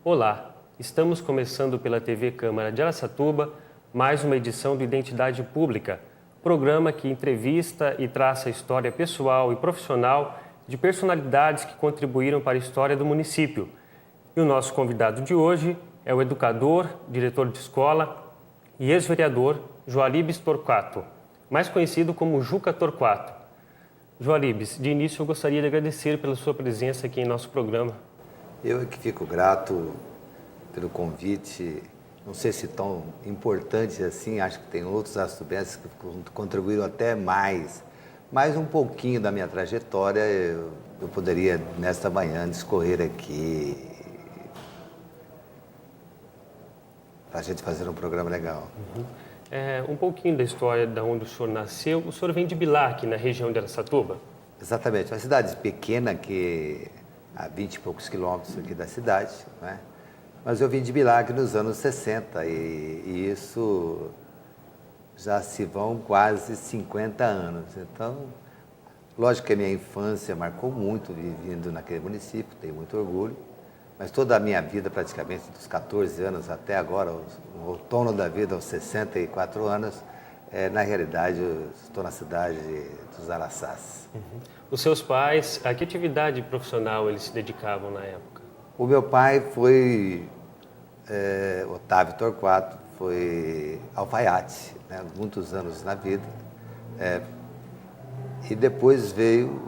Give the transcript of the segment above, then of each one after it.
Olá, estamos começando pela TV Câmara de Araçatuba mais uma edição do Identidade Pública, programa que entrevista e traça a história pessoal e profissional de personalidades que contribuíram para a história do município. E o nosso convidado de hoje é o educador, diretor de escola e ex-vereador Joaribes Torquato, mais conhecido como Juca Torquato. Joaribes, de início eu gostaria de agradecer pela sua presença aqui em nosso programa. Eu é que fico grato pelo convite, não sei se tão importante assim, acho que tem outros açatubenses que contribuíram até mais, mas um pouquinho da minha trajetória eu poderia, nesta manhã, discorrer aqui para a gente fazer um programa legal. Um pouquinho da história de onde o senhor nasceu. O senhor vem de Bilac, na região de Araçatuba? Exatamente, uma cidade pequena que a 20 e poucos quilômetros aqui da cidade, né? Mas eu vim de Bilac nos anos 60 e isso já se vão quase 50 anos. Então, lógico que a minha infância marcou muito vivendo naquele município, tenho muito orgulho, mas toda a minha vida, praticamente dos 14 anos até agora, o outono da vida, aos 64 anos, na realidade eu estou na cidade dos Araçás. Os seus pais, a que atividade profissional eles se dedicavam na época? O meu pai foi, Otávio Torquato, foi alfaiate, né, muitos anos na vida. E depois veio,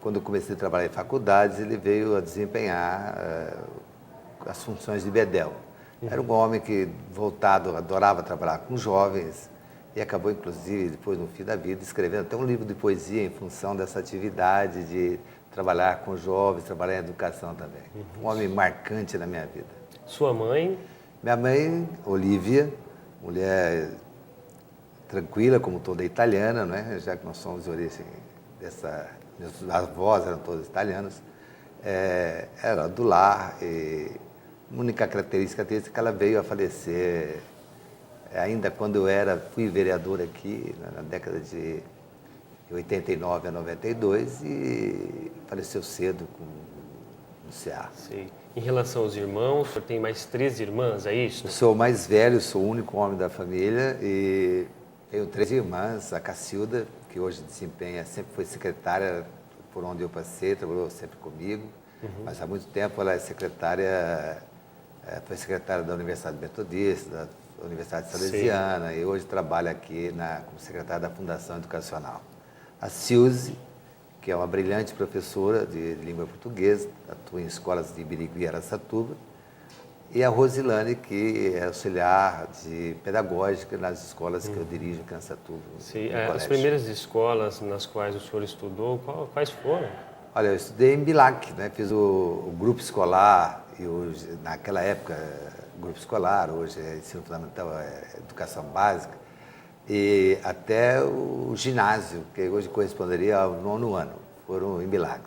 quando eu comecei a trabalhar em faculdades, ele veio a desempenhar as funções de bedel. Era um homem que, voltado, adorava trabalhar com jovens e acabou, inclusive, depois, no fim da vida, escrevendo até um livro de poesia em função dessa atividade de trabalhar com jovens, trabalhar em educação também. Um homem marcante na minha vida. Sua mãe? Minha mãe, Olívia, mulher tranquila, como toda italiana, né? Já que nós somos de origem meus avós eram todos italianos, era do lar e a única característica dele é que ela veio a falecer ainda quando eu fui vereador aqui, na década de 89 a 92, e faleceu cedo no CA. Sim. Em relação aos irmãos, o senhor tem mais 3 irmãs, é isso? Eu sou o mais velho, sou o único homem da família e tenho 3 irmãs, a Cacilda, que hoje sempre foi secretária por onde eu passei, trabalhou sempre comigo, mas há muito tempo ela foi secretária da Universidade Metodista, da Universidade Salesiana. Sim. E hoje trabalha aqui como secretária da Fundação Educacional. A Silze, que é uma brilhante professora de língua portuguesa, atua em escolas de Birigui e Araçatuba, e a Rosilane, que é auxiliar de pedagógica nas escolas que eu dirijo aqui em Araçatuba. Sim, as primeiras escolas nas quais o senhor estudou, quais foram? Olha, eu estudei em Bilac, né? Fiz o grupo escolar, e hoje, naquela época, grupo escolar, hoje é ensino fundamental, educação básica, e até o ginásio, que hoje corresponderia ao 9º ano, foram em Bilac.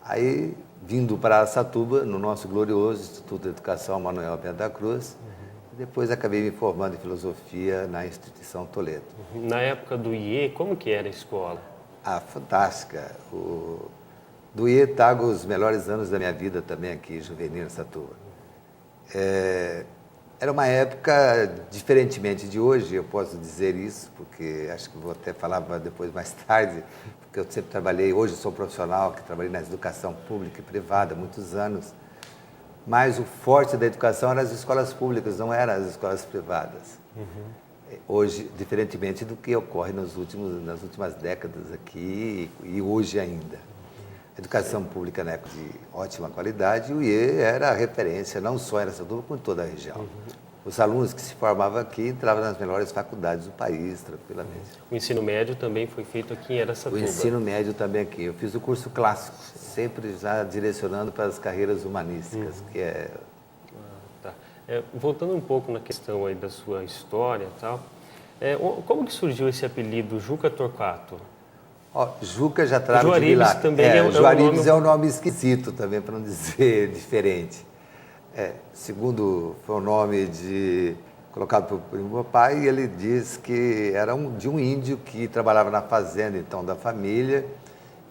Aí, vindo para Araçatuba, no nosso glorioso Instituto de Educação Manuel Bento da Cruz, depois acabei me formando em filosofia na instituição Toledo. Na época do IE, como que era a escola? Fantástica. Do IE trago os melhores anos da minha vida também aqui, juvenil, em Araçatuba. Era uma época, diferentemente de hoje, eu posso dizer isso, porque acho que vou até falar depois mais tarde, porque eu sempre trabalhei, hoje sou profissional, que trabalhei na educação pública e privada há muitos anos, mas o forte da educação eram as escolas públicas, não eram as escolas privadas. Hoje, diferentemente do que ocorre nas últimas décadas aqui e hoje ainda. Educação pública na época de ótima qualidade, o IE era a referência, não só em Araçatuba, como em toda a região. Os alunos que se formavam aqui entravam nas melhores faculdades do país, tranquilamente. O ensino médio também foi feito aqui em Araçatuba? O ensino médio também aqui. Eu fiz o curso clássico, sempre já direcionando para as carreiras humanísticas, que é... Tá. Voltando um pouco na questão aí da sua história e tal, como que surgiu esse apelido Juca Torquato? Juca já trago Joaribes de Bilac. também Joaribes é um nome esquisito também, para não dizer diferente. Segundo, foi um nome colocado pelo meu pai, e ele diz que era de um índio que trabalhava na fazenda, então, da família,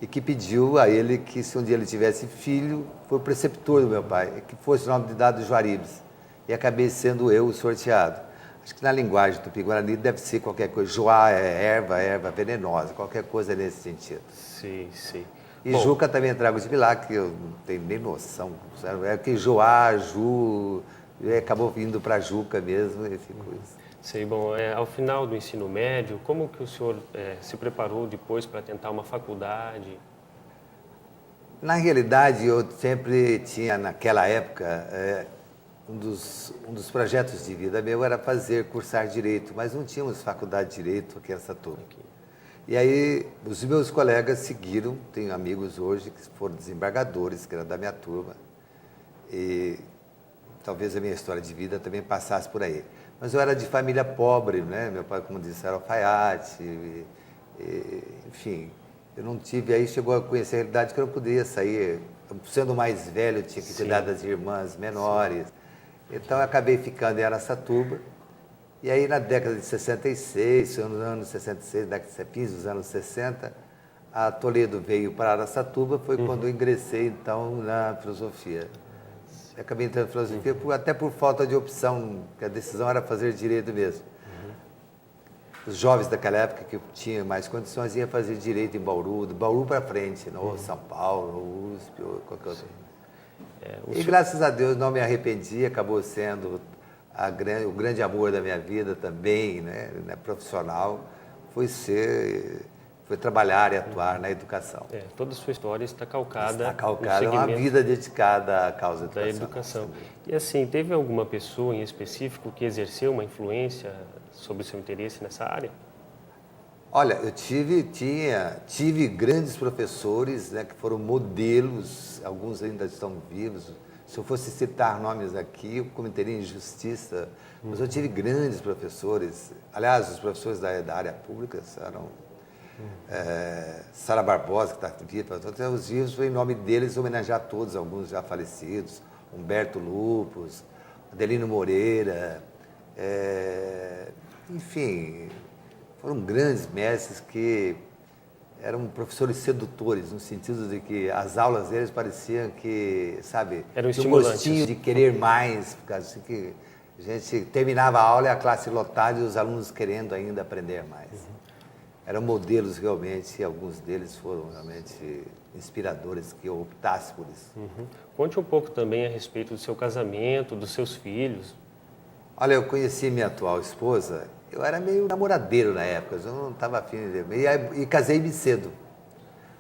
e que pediu a ele que, se um dia ele tivesse filho, foi o preceptor do meu pai, que fosse o nome de dado Juaribes. E acabei sendo eu o sorteado. Acho que na linguagem tupi-guarani deve ser qualquer coisa. Joá é erva venenosa, qualquer coisa nesse sentido. Sim, sim. E Juca também trago de lá, que eu não tenho nem noção. É que Joá, Ju, acabou vindo para Juca mesmo e ficou isso. Sei, bom, ao final do ensino médio, como que o senhor se preparou depois para tentar uma faculdade? Na realidade, eu sempre tinha, naquela época, um dos projetos de vida meu era cursar Direito, mas não tínhamos faculdade de Direito aqui em Araçatuba. E aí, os meus colegas seguiram, tenho amigos hoje que foram desembargadores, que eram da minha turma, e talvez a minha história de vida também passasse por aí. Mas eu era de família pobre, né? Meu pai, como disse, era alfaiate, enfim, eu não tive, aí chegou a conhecer a realidade que eu não poderia sair, sendo mais velho, eu tinha que cuidar das irmãs menores. Sim. Então, eu acabei ficando em Araçatuba. E aí, na década de 66, nos anos 66, fins dos anos 60, a Toledo veio para Araçatuba, foi quando eu ingressei, então, na filosofia. Eu acabei entrando na filosofia até por falta de opção, porque a decisão era fazer direito mesmo. Os jovens daquela época que tinham mais condições iam fazer direito em Bauru, do Bauru para frente, ou São Paulo, ou USP, ou qualquer outro. E graças a Deus não me arrependi, acabou sendo o grande amor da minha vida também, né, profissional, foi trabalhar e atuar na educação. Toda a sua história está calcada é uma vida dedicada à causa da educação. E assim, teve alguma pessoa em específico que exerceu uma influência sobre o seu interesse nessa área? Olha, eu tive grandes professores, né, que foram modelos, alguns ainda estão vivos. Se eu fosse citar nomes aqui, eu cometeria injustiça, mas eu tive grandes professores. Aliás, os professores da área pública eram Sara Barbosa, que está viva, até os vivos, foi em nome deles homenagear todos, alguns já falecidos, Humberto Lupus, Adelino Moreira, enfim, foram grandes mestres que eram professores sedutores, no sentido de que as aulas deles pareciam que, sabe, tinha um gostinho de querer mais, por causa assim que a gente terminava a aula e a classe lotada e os alunos querendo ainda aprender mais. Eram modelos realmente, e alguns deles foram realmente inspiradores, que eu optasse por isso. Conte um pouco também a respeito do seu casamento, dos seus filhos. Olha, eu conheci minha atual esposa, eu era meio namoradeiro na época, eu não estava afim de... E casei-me cedo.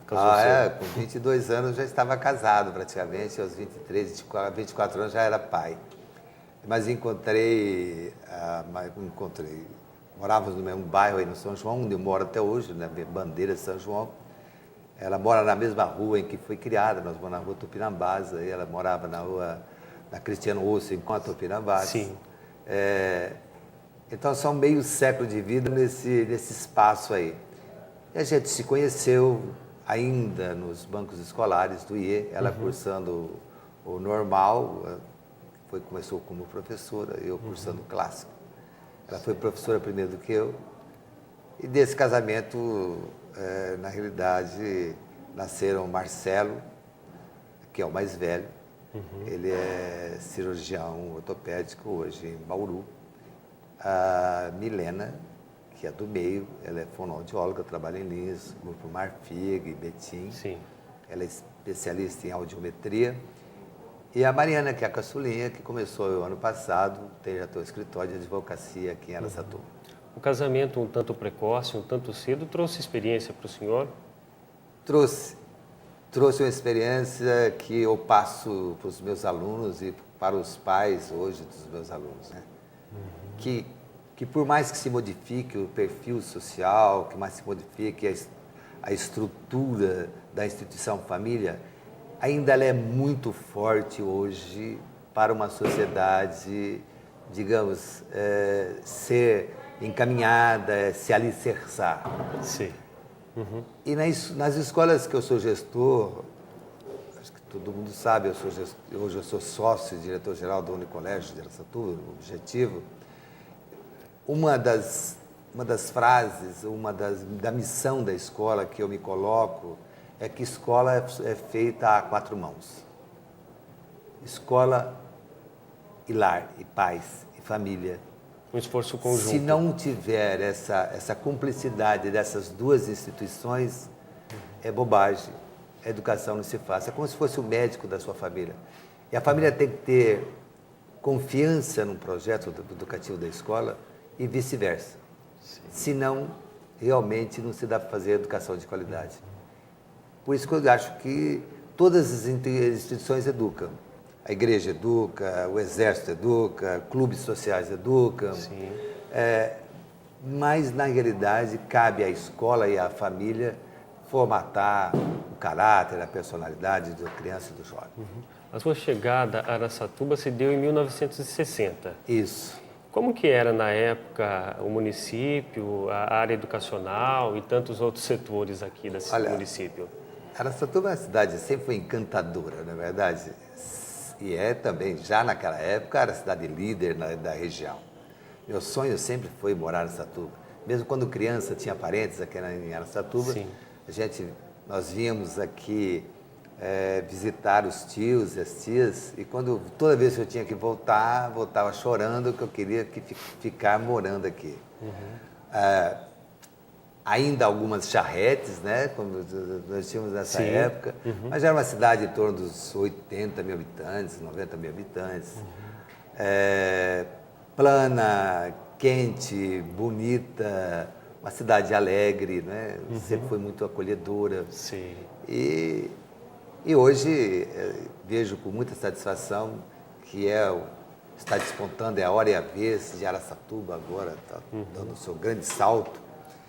Cedo. Com 22 anos já estava casado praticamente, aos 24 anos já era pai. Mas morávamos no mesmo bairro aí no São João, onde eu moro até hoje, na Bandeira de São João. Ela mora na mesma rua em que foi criada, nós moramos na rua Tupinambás, e ela morava na Cristiano Osso, em Tupinambás. Sim. Então, são meio século de vida nesse espaço aí. E a gente se conheceu ainda nos bancos escolares do IE, ela cursando o normal, começou como professora, eu cursando o clássico. Ela foi professora primeiro do que eu. E desse casamento, na realidade, nasceram Marcelo, que é o mais velho. Ele é cirurgião ortopédico hoje em Bauru. A Milena, que é do meio, ela é fonoaudióloga, trabalha em Lins, grupo Marfig, Betim. Sim. Ela é especialista em audiometria. E a Mariana, que é a caçulinha, que começou ano passado, já tem o escritório de advocacia aqui em Araçatuba. O casamento um tanto precoce, um tanto cedo, trouxe experiência para o senhor? Trouxe uma experiência que eu passo para os meus alunos e para os pais hoje dos meus alunos, né? Que por mais que se modifique o perfil social, que mais se modifique a estrutura da instituição família, ainda ela é muito forte hoje para uma sociedade, digamos, ser encaminhada, se alicerçar. Sim. E nas escolas que eu sou gestor, acho que todo mundo sabe, hoje eu sou sócio e diretor-geral do Unicolégio de Araçatuba, o Objetivo. Uma das frases, da missão da escola que eu me coloco é que escola é feita a quatro mãos. Escola e lar, e pais, e família. Um esforço conjunto. Se não tiver essa cumplicidade dessas duas instituições, é bobagem. A educação não se faz. É como se fosse o médico da sua família. E a família tem que ter confiança no projeto educativo da escola e vice-versa. Senão, realmente não se dá para fazer educação de qualidade. Por isso que eu acho que todas as instituições educam. A igreja educa, o exército educa, clubes sociais educam. Sim. Mas, na realidade, cabe à escola e à família formatar o caráter, a personalidade da criança e do jovem. A sua chegada a Araçatuba se deu em 1960. Isso. Como que era, na época, o município, a área educacional e tantos outros setores aqui desse município? Araçatuba é uma cidade, sempre foi encantadora, na verdade. E também, já naquela época, era a cidade líder da região. Meu sonho sempre foi morar em Araçatuba. Mesmo quando criança, tinha parentes aqui em Araçatuba. Sim. Nós víamos aqui visitar os tios e as tias, e toda vez que eu tinha que voltar, voltava chorando, que eu queria ficar morando aqui. Ainda algumas charretes, né, como nós tínhamos nessa época, mas era uma cidade em torno dos 80 mil habitantes, 90 mil habitantes. Plana, quente, bonita, uma cidade alegre, né? Sempre foi muito acolhedora. Sim. E hoje vejo com muita satisfação que está despontando, é a hora e a vez de Araçatuba agora, está dando o seu grande salto.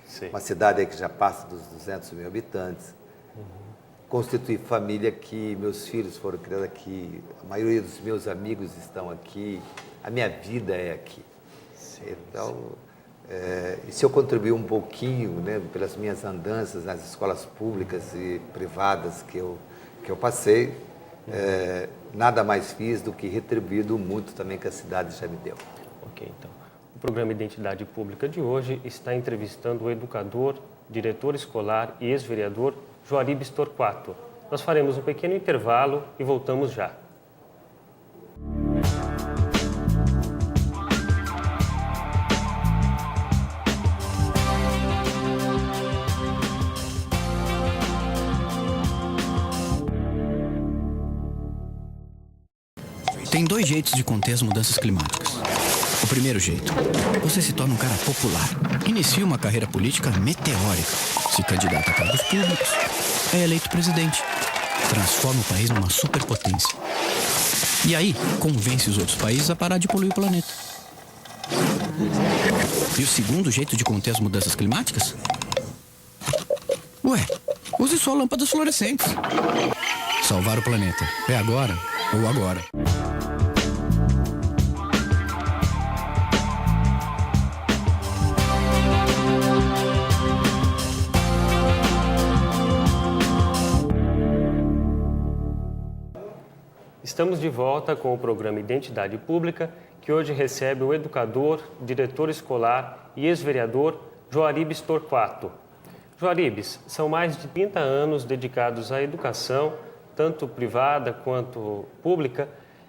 Sim. Uma cidade que já passa dos 200 mil habitantes. Constitui família aqui, meus filhos foram criados aqui, a maioria dos meus amigos estão aqui, a minha vida é aqui. Sim, então, e se eu contribuir um pouquinho, né, pelas minhas andanças nas escolas públicas e privadas que eu passei, nada mais fiz do que retribuído muito também que a cidade já me deu. Ok, então. O programa Identidade Pública de hoje está entrevistando o educador, diretor escolar e ex-vereador Juaribes Torquato. Nós faremos um pequeno intervalo e voltamos já. Tem dois jeitos de conter as mudanças climáticas. O primeiro jeito, você se torna um cara popular, inicia uma carreira política meteórica, se candidata a cargos públicos, é eleito presidente, transforma o país numa superpotência. E aí, convence os outros países a parar de poluir o planeta. E o segundo jeito de conter as mudanças climáticas? Ué, use só lâmpadas fluorescentes. Salvar o planeta é agora ou agora. Estamos de volta com o programa Identidade Pública, que hoje recebe o educador, diretor escolar e ex-vereador Juaribes Torquato. Juaribes, são mais de 30 anos dedicados à educação, tanto privada quanto pública.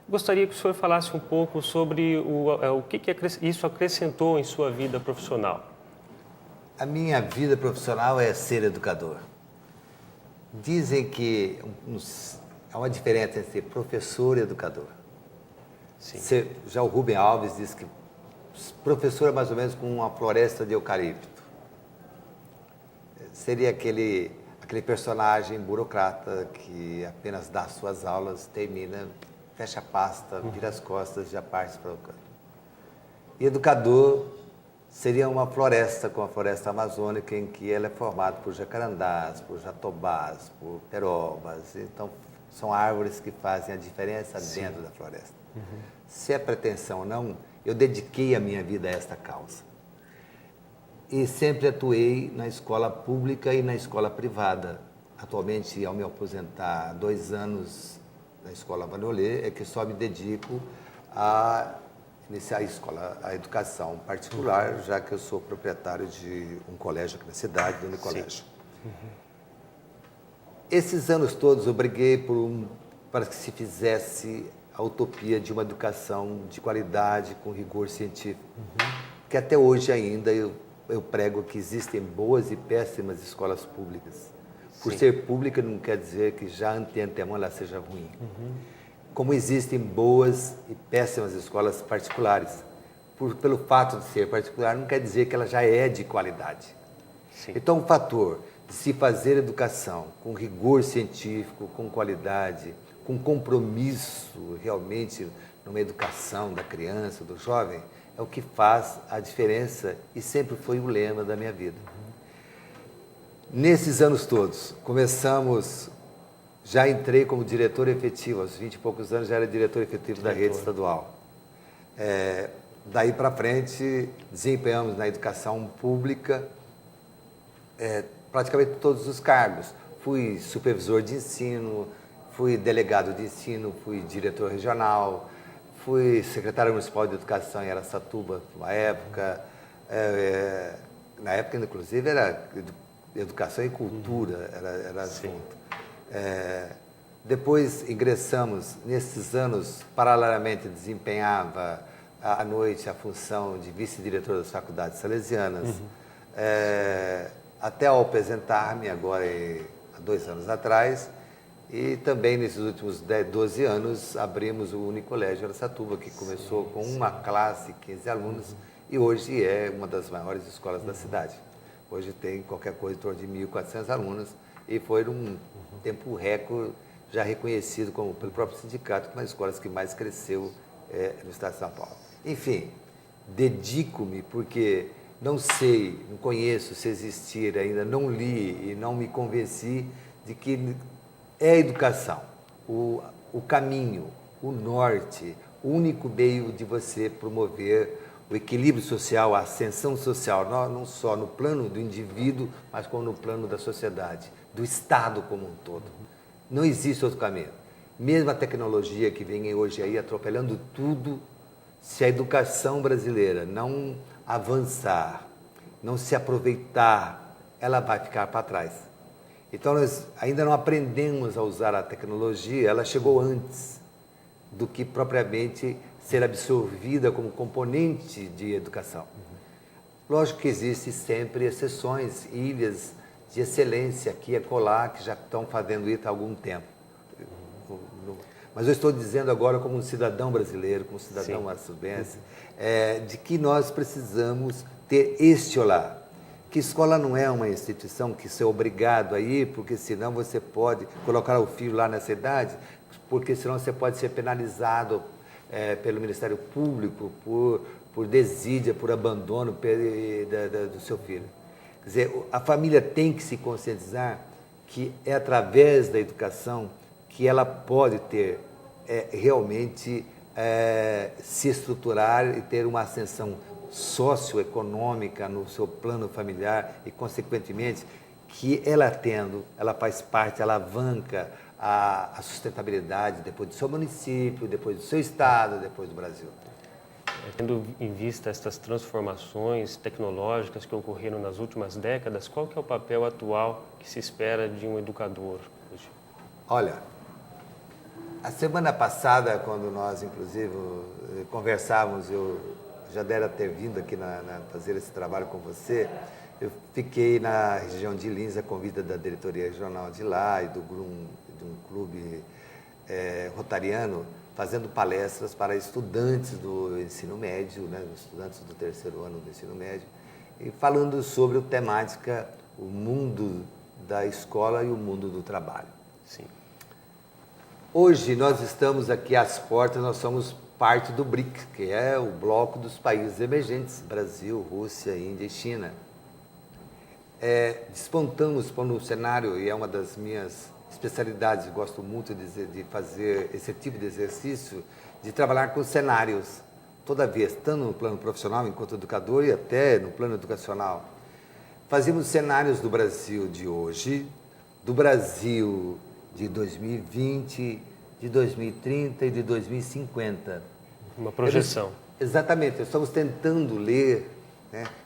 Gostaria que o senhor falasse um pouco sobre o que isso acrescentou em sua vida profissional. A minha vida profissional é ser educador. Dizem que há uma diferença entre ser professor e educador. Sim. Já o Rubem Alves diz que professor é mais ou menos como uma floresta de eucalipto. Seria aquele personagem burocrata que apenas dá suas aulas, termina, fecha a pasta, vira as costas e já parte para o canto. E educador seria uma floresta, como a floresta amazônica, em que ela é formada por jacarandás, por jatobás, por perobas. Então, são árvores que fazem a diferença dentro da floresta. Se é pretensão ou não, eu dediquei a minha vida a esta causa. E sempre atuei na escola pública e na escola privada. Atualmente, ao me aposentar há 2 anos na escola Vanolê, é que só me dedico a iniciar a educação particular, já que eu sou proprietário de um colégio aqui na cidade, do Unicolégio. Esses anos todos eu briguei para que se fizesse a utopia de uma educação de qualidade, com rigor científico. Que até hoje ainda eu prego que existem boas e péssimas escolas públicas. Por ser pública não quer dizer que já de antemão ela seja ruim. Como existem boas e péssimas escolas particulares. Pelo fato de ser particular não quer dizer que ela já é de qualidade. Sim. Então o fator de se fazer educação com rigor científico, com qualidade, com compromisso realmente numa educação da criança, do jovem, é o que faz a diferença e sempre foi o lema da minha vida. Nesses anos todos, já entrei como diretor efetivo, aos 20 e poucos anos já era diretor efetivo da rede estadual. Daí para frente, desempenhamos na educação pública praticamente todos os cargos. Fui supervisor de ensino, fui delegado de ensino, fui diretor regional, fui secretário municipal de educação em Araçatuba, na época. Na época, inclusive, era educação e cultura, era assunto. Depois ingressamos, nesses anos, paralelamente desempenhava à noite a função de vice-diretor das faculdades salesianas, até ao apresentar-me agora há 2 anos atrás. E também nesses últimos 12 anos abrimos o Unicolégio Araçatuba, que começou com uma classe, 15 alunos, e hoje é uma das maiores escolas da cidade. Hoje tem qualquer coisa em torno de 1.400 alunos e foi um tempo recorde, já reconhecido pelo próprio sindicato, como uma das escolas que mais cresceu no estado de São Paulo. Enfim, dedico-me porque não sei, não conheço se existir, ainda não li e não me convenci de que é a educação, o caminho, o norte, o único meio de você promover o equilíbrio social, a ascensão social, não só no plano do indivíduo, mas como no plano da sociedade, do Estado como um todo. Não existe outro caminho. Mesmo a tecnologia que vem hoje aí atropelando tudo, se a educação brasileira não avançar, não se aproveitar, ela vai ficar para trás. Então, nós ainda não aprendemos a usar a tecnologia, ela chegou antes do que propriamente ser absorvida como componente de educação. Lógico que existem sempre exceções, ilhas de excelência aqui e acolá, que já estão fazendo isso há algum tempo. Mas eu estou dizendo agora como um cidadão brasileiro, como um cidadão açubense, de que nós precisamos ter este olhar. Que escola não é uma instituição que você é obrigado a ir, porque senão você pode colocar o filho lá nessa idade, porque senão você pode ser penalizado pelo Ministério Público por desídia, por abandono do seu filho. Quer dizer, a família tem que se conscientizar que é através da educação que ela pode ter realmente se estruturar e ter uma ascensão socioeconômica no seu plano familiar e, consequentemente, que ela tendo, ela faz parte, ela alavanca a sustentabilidade depois do seu município, depois do seu estado, depois do Brasil. Tendo em vista estas transformações tecnológicas que ocorreram nas últimas décadas, qual que é o papel atual que se espera de um educador hoje? Olha, a semana passada, quando nós, inclusive, conversávamos, eu já dera ter vindo aqui fazer esse trabalho com você, eu fiquei na região de Lins, a convite da diretoria regional de lá e de um clube rotariano, fazendo palestras para estudantes do ensino médio, estudantes do 3º ano do ensino médio, e falando sobre a temática, o mundo da escola e o mundo do trabalho. Sim. Hoje nós estamos aqui às portas, nós somos parte do BRIC, que é o bloco dos países emergentes, Brasil, Rússia, Índia e China. Despontamos para um cenário, e é uma das minhas especialidades, gosto muito de fazer esse tipo de exercício, de trabalhar com cenários, toda vez, tanto no plano profissional, enquanto educador, e até no plano educacional. Fazíamos cenários do Brasil de hoje, do Brasil de 2020, de 2030 e de 2050. Uma projeção. Exatamente, estamos tentando ler,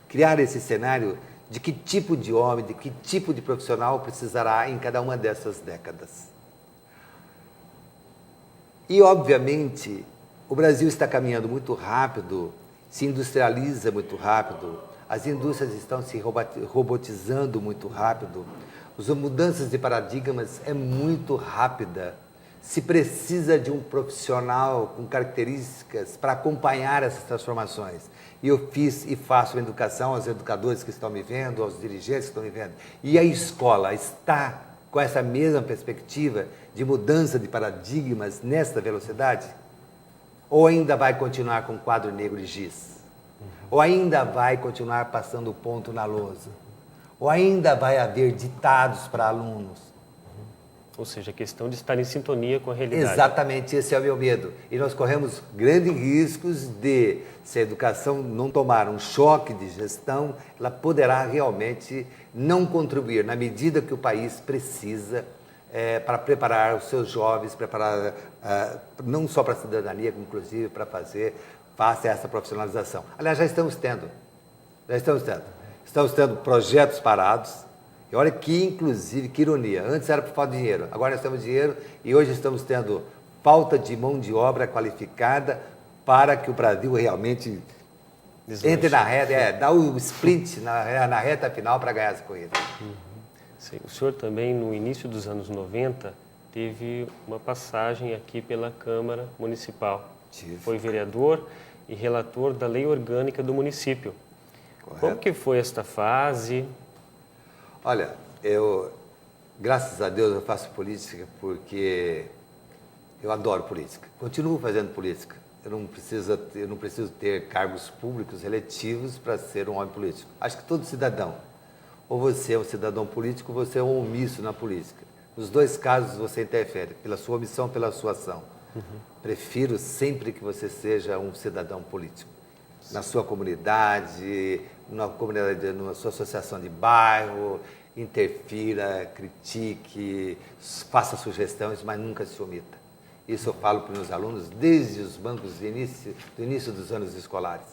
criar esse cenário de que tipo de homem, de que tipo de profissional precisará em cada uma dessas décadas. E, obviamente, o Brasil está caminhando muito rápido, se industrializa muito rápido, as indústrias estão se robotizando muito rápido, as mudanças de paradigmas é muito rápida. Se precisa de um profissional com características para acompanhar essas transformações. E eu fiz e faço educação aos educadores que estão me vendo, aos dirigentes que estão me vendo. E a escola está com essa mesma perspectiva de mudança de paradigmas nesta velocidade? Ou ainda vai continuar com o quadro negro de giz? Ou ainda vai continuar passando o ponto na lousa? Ou ainda vai haver ditados para alunos? Ou seja, a questão de estar em sintonia com a realidade. Exatamente, esse é o meu medo. E nós corremos grandes riscos de, se a educação não tomar um choque de gestão, ela poderá realmente não contribuir na medida que o país precisa para preparar os seus jovens, preparar não só para a cidadania, como inclusive para faça essa profissionalização. Aliás, já estamos tendo. Estamos tendo projetos parados. E olha que, inclusive, que ironia. Antes era por falta de dinheiro, agora nós temos dinheiro e hoje estamos tendo falta de mão de obra qualificada para que o Brasil realmente entre na reta, dá o sprint na reta final para ganhar essa corrida. Sim. O senhor também, no início dos anos 90, teve uma passagem aqui pela Câmara Municipal. Foi vereador e relator da Lei Orgânica do município. Correto. Como que foi esta fase? Olha, graças a Deus, eu faço política porque eu adoro política. Continuo fazendo política. Eu não preciso ter cargos públicos eletivos para ser um homem político. Acho que todo cidadão, ou você é um cidadão político, ou você é um omisso na política. Nos dois casos você interfere, pela sua omissão, pela sua ação. Prefiro sempre que você seja um cidadão político. Na sua comunidade, na sua associação de bairro, interfira, critique, faça sugestões, mas nunca se omita. Isso eu falo para os meus alunos desde os bancos do início dos anos escolares.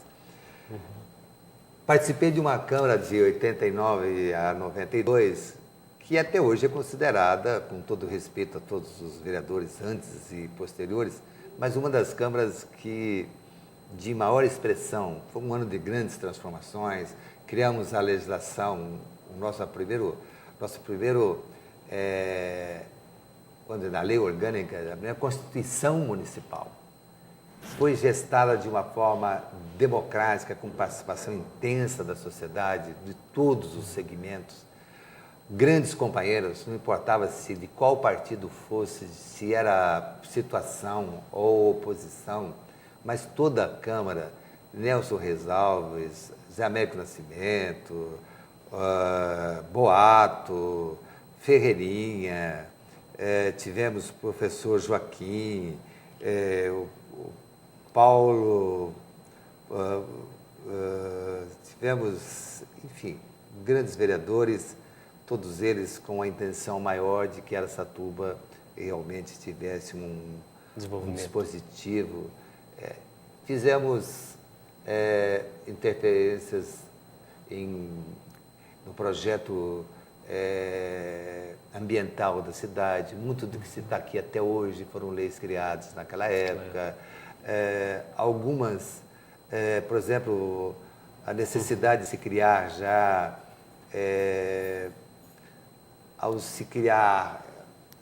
Participei de uma Câmara de 89 a 92, que até hoje é considerada, com todo respeito a todos os vereadores antes e posteriores, mas uma das câmaras que de maior expressão. Foi um ano de grandes transformações, criamos a legislação, nosso primeiro quando na Lei Orgânica, a primeira Constituição Municipal. Foi gestada de uma forma democrática, com participação intensa da sociedade, de todos os segmentos. Grandes companheiros, não importava se de qual partido fosse, se era situação ou oposição, mas toda a Câmara, Nelson Resalves, Zé Américo Nascimento, Boato, Ferreirinha, tivemos o professor Joaquim, o Paulo, tivemos, enfim, grandes vereadores, todos eles com a intenção maior de que Araçatuba realmente tivesse um dispositivo. Fizemos interferências no projeto ambiental da cidade. Muito do que se está aqui até hoje foram leis criadas naquela época. Algumas, por exemplo, a necessidade de se criar já, ao se criar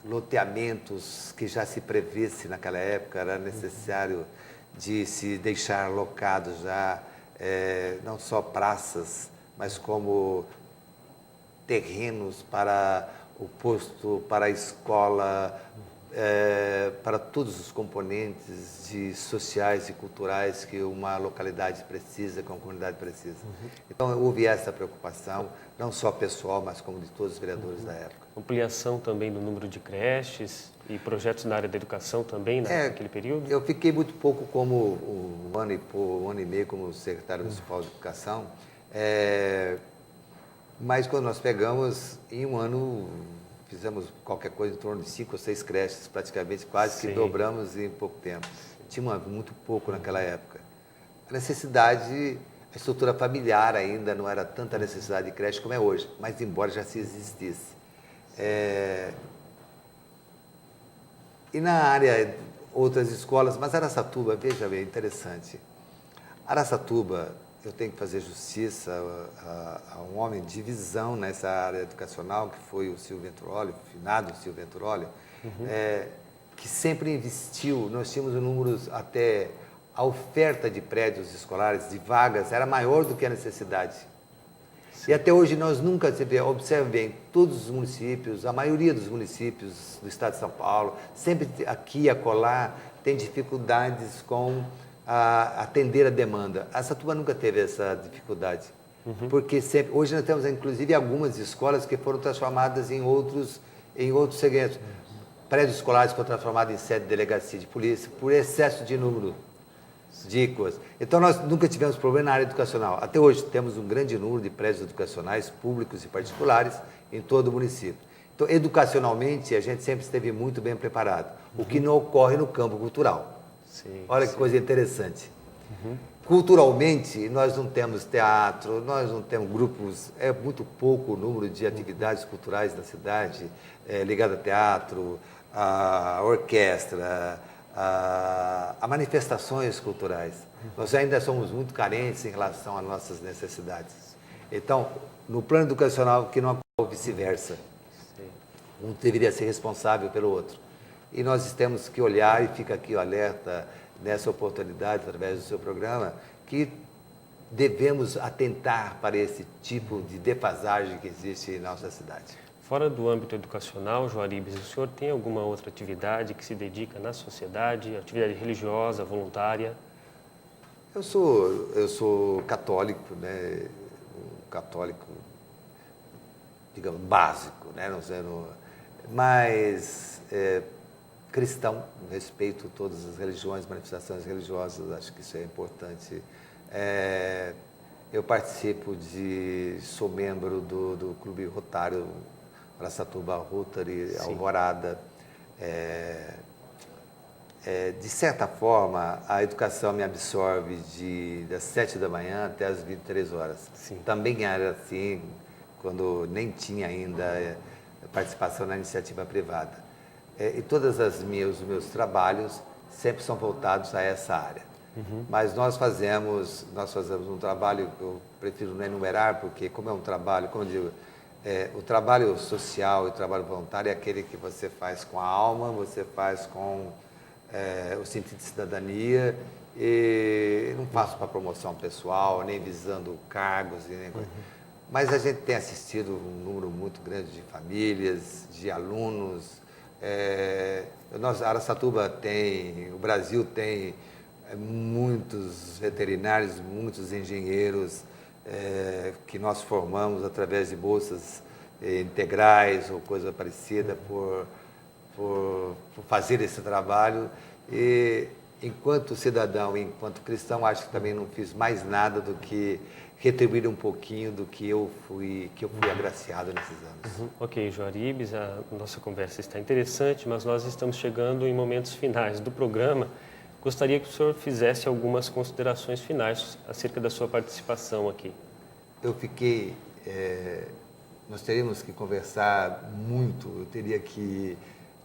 loteamentos que já se previsse naquela época, era necessário de se deixar locados já não só praças, mas como terrenos para o posto, para a escola, para todos os componentes sociais e culturais que uma localidade precisa, que uma comunidade precisa. Então, houve essa preocupação, não só pessoal, mas como de todos os vereadores da época. Ampliação também do número de creches e projetos na área da educação também naquele período? Eu fiquei muito pouco como um ano e meio como secretário municipal de educação, mas quando nós pegamos, em um ano, fizemos qualquer coisa em torno de 5 ou 6 creches, praticamente quase que dobramos em pouco tempo. Tinha muito pouco naquela época. A necessidade, A estrutura familiar ainda não era tanta necessidade de creche como é hoje, mas embora já se existisse. E na área, outras escolas, mas Araçatuba, veja bem, interessante. Araçatuba, eu tenho que fazer justiça a um homem de visão nessa área educacional, que foi o Silvio Venturoli, o finado Silvio Venturoli, que sempre investiu. Nós tínhamos números, até a oferta de prédios escolares, de vagas, era maior do que a necessidade. Sim. E até hoje nós nunca, observe bem, todos os municípios, a maioria dos municípios do estado de São Paulo, sempre aqui e acolá, tem dificuldades com atender a demanda. Araçatuba nunca teve essa dificuldade, porque sempre, hoje nós temos inclusive algumas escolas que foram transformadas em outros segmentos. Prédios escolares foram transformados em sede de delegacia de polícia por excesso de número de coisas. Então nós nunca tivemos problema na área educacional. Até hoje temos um grande número de prédios educacionais públicos e particulares em todo o município. Então, educacionalmente, a gente sempre esteve muito bem preparado, o que não ocorre no campo cultural. Sim, olha que coisa interessante. Culturalmente, nós não temos teatro, nós não temos grupos, é muito pouco o número de atividades culturais da cidade, ligado a teatro, a orquestra, a manifestações culturais. Nós ainda somos muito carentes em relação às nossas necessidades. Então, no plano educacional, que não ocorre vice-versa. Um deveria ser responsável pelo outro. E nós temos que olhar, e fica aqui o alerta nessa oportunidade, através do seu programa, que devemos atentar para esse tipo de defasagem que existe em nossa cidade. Fora do âmbito educacional, Juaribes, o senhor tem alguma outra atividade que se dedica na sociedade, atividade religiosa, voluntária? Eu sou católico, né? Um católico, digamos, básico, né? Não sendo, mas cristão, respeito todas as religiões, manifestações religiosas, acho que isso é importante. Eu sou membro do Clube Rotário, Araçatuba Rotary, Alvorada. De certa forma, a educação me absorve das 7 da manhã até as 23 horas. Sim. Também era assim, quando nem tinha ainda participação na iniciativa privada. E todos os meus trabalhos sempre são voltados a essa área. Mas nós fazemos um trabalho que eu prefiro não enumerar, porque como é um trabalho, como eu digo, o trabalho social e o trabalho voluntário é aquele que você faz com a alma, você faz com o sentido de cidadania, e não faço para promoção pessoal, nem visando cargos, nem coisa. Mas a gente tem assistido um número muito grande de famílias, de alunos. Araçatuba o Brasil tem muitos veterinários, muitos engenheiros que nós formamos através de bolsas integrais ou coisa parecida por fazer esse trabalho. E enquanto cidadão, enquanto cristão, acho que também não fiz mais nada do que retribuir um pouquinho do que eu fui agraciado nesses anos. Ok, Juaribes, a nossa conversa está interessante, mas nós estamos chegando em momentos finais do programa. Gostaria que o senhor fizesse algumas considerações finais acerca da sua participação aqui. Nós teríamos que conversar muito,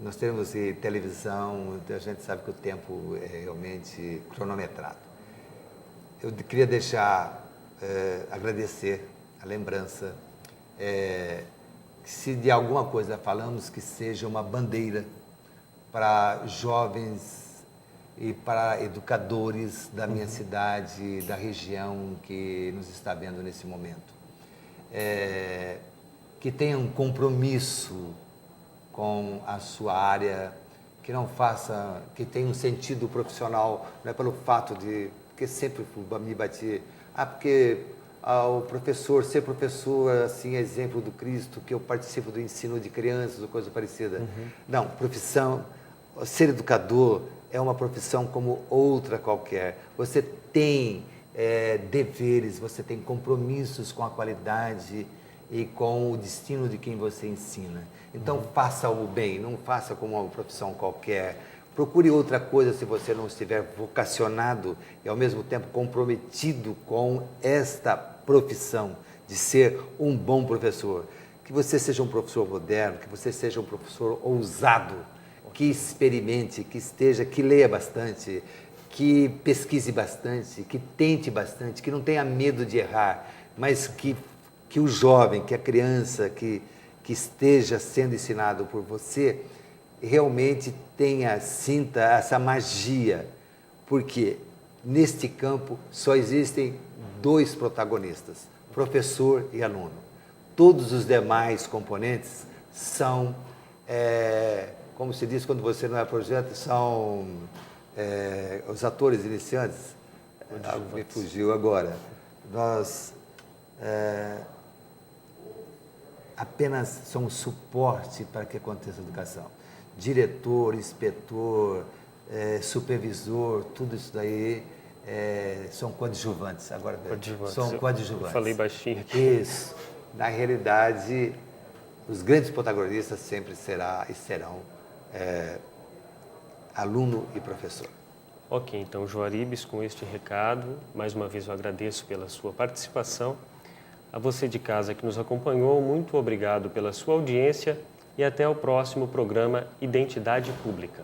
nós teremos televisão, a gente sabe que o tempo é realmente cronometrado. Eu queria agradecer a lembrança, se de alguma coisa falamos, que seja uma bandeira para jovens e para educadores da minha cidade, da região que nos está vendo nesse momento. Que tenham um compromisso com a sua área, que tenha um sentido profissional, não é pelo fato porque sempre me bati, porque o professor, ser professor, assim, é exemplo do Cristo, que eu participo do ensino de crianças ou coisa parecida. Não, ser educador é uma profissão como outra qualquer. Você tem deveres, você tem compromissos com a qualidade e com o destino de quem você ensina. Então, faça o bem, não faça como uma profissão qualquer, Procure outra coisa se você não estiver vocacionado e, ao mesmo tempo, comprometido com esta profissão de ser um bom professor. Que você seja um professor moderno, que você seja um professor ousado, que experimente, que leia bastante, que pesquise bastante, que tente bastante, que não tenha medo de errar, mas que o jovem, que a criança que esteja sendo ensinado por você, realmente sinta essa magia, porque neste campo só existem 2 protagonistas, professor e aluno. Todos os demais componentes são, como se diz quando você não é projeto, são os atores iniciantes. Algo me fugiu agora. Nós apenas somos suporte para que aconteça a educação. Diretor, inspetor, supervisor, tudo isso daí são coadjuvantes. Agora, são coadjuvantes. Eu falei baixinho aqui. Isso. Na realidade, os grandes protagonistas sempre serão aluno e professor. Ok, então, Juaribes, com este recado, mais uma vez eu agradeço pela sua participação. A você de casa que nos acompanhou, muito obrigado pela sua audiência e até o próximo programa Identidade Pública.